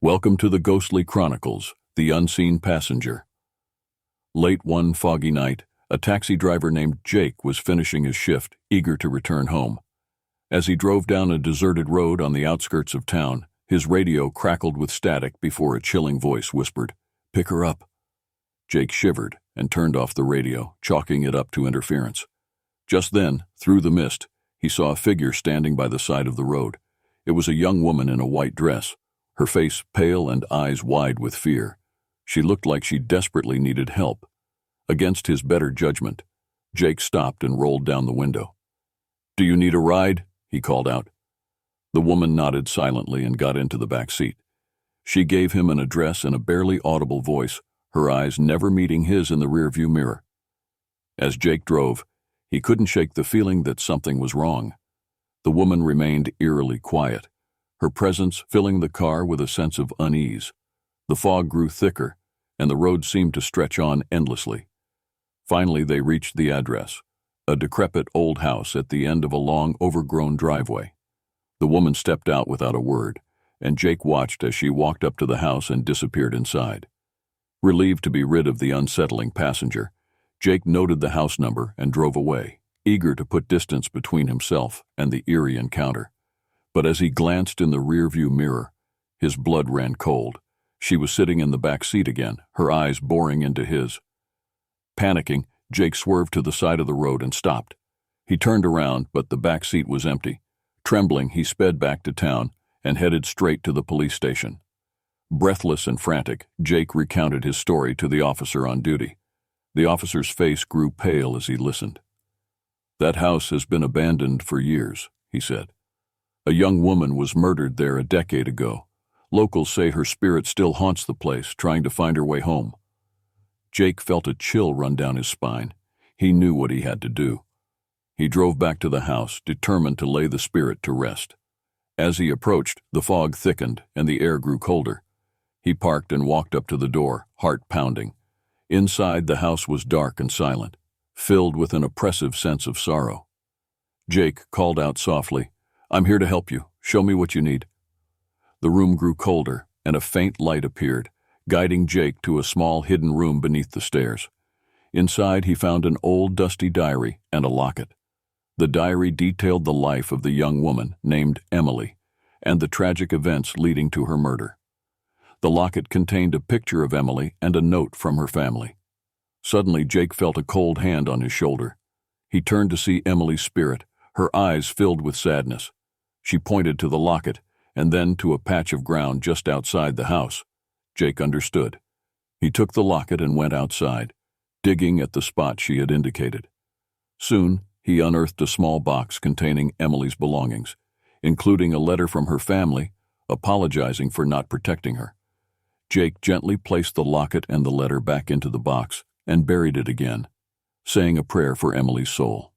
Welcome to the Ghostly Chronicles, The Unseen Passenger. Late one foggy night, a taxi driver named Jake was finishing his shift, eager to return home. As he drove down a deserted road on the outskirts of town, his radio crackled with static before a chilling voice whispered, "Pick her up." Jake shivered and turned off the radio, chalking it up to interference. Just then, through the mist, he saw a figure standing by the side of the road. It was a young woman in a white dress, her face pale and eyes wide with fear. She looked like she desperately needed help. Against his better judgment, Jake stopped and rolled down the window. "Do you need a ride?" he called out. The woman nodded silently and got into the back seat. She gave him an address in a barely audible voice, her eyes never meeting his in the rearview mirror. As Jake drove, he couldn't shake the feeling that something was wrong. The woman remained eerily quiet, her presence filling the car with a sense of unease. The fog grew thicker, and the road seemed to stretch on endlessly. Finally, they reached the address, a decrepit old house at the end of a long, overgrown driveway. The woman stepped out without a word, and Jake watched as she walked up to the house and disappeared inside. Relieved to be rid of the unsettling passenger, Jake noted the house number and drove away, eager to put distance between himself and the eerie encounter. But as he glanced in the rearview mirror, his blood ran cold. She was sitting in the back seat again, her eyes boring into his. Panicking, Jake swerved to the side of the road and stopped. He turned around, but the back seat was empty. Trembling, he sped back to town and headed straight to the police station. Breathless and frantic, Jake recounted his story to the officer on duty. The officer's face grew pale as he listened. "That house has been abandoned for years," he said. "A young woman was murdered there a decade ago. Locals say her spirit still haunts the place, trying to find her way home." Jake felt a chill run down his spine. He knew what he had to do. He drove back to the house, determined to lay the spirit to rest. As he approached, the fog thickened and the air grew colder. He parked and walked up to the door, heart pounding. Inside, the house was dark and silent, filled with an oppressive sense of sorrow. Jake called out softly, "I'm here to help you. Show me what you need." The room grew colder, and a faint light appeared, guiding Jake to a small hidden room beneath the stairs. Inside, he found an old dusty diary and a locket. The diary detailed the life of the young woman named Emily and the tragic events leading to her murder. The locket contained a picture of Emily and a note from her family. Suddenly, Jake felt a cold hand on his shoulder. He turned to see Emily's spirit, her eyes filled with sadness. She pointed to the locket and then to a patch of ground just outside the house. Jake understood. He took the locket and went outside, digging at the spot she had indicated. Soon, he unearthed a small box containing Emily's belongings, including a letter from her family apologizing for not protecting her. Jake gently placed the locket and the letter back into the box and buried it again, saying a prayer for Emily's soul.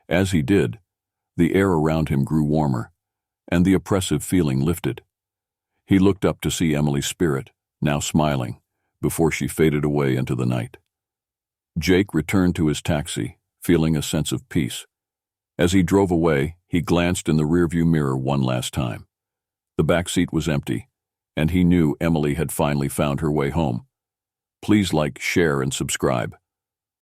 As he did, the air around him grew warmer, and the oppressive feeling lifted. He looked up to see Emily's spirit, now smiling, before she faded away into the night. Jake returned to his taxi, feeling a sense of peace. As he drove away, he glanced in the rearview mirror one last time. The back seat was empty, and he knew Emily had finally found her way home. Please like, share, and subscribe.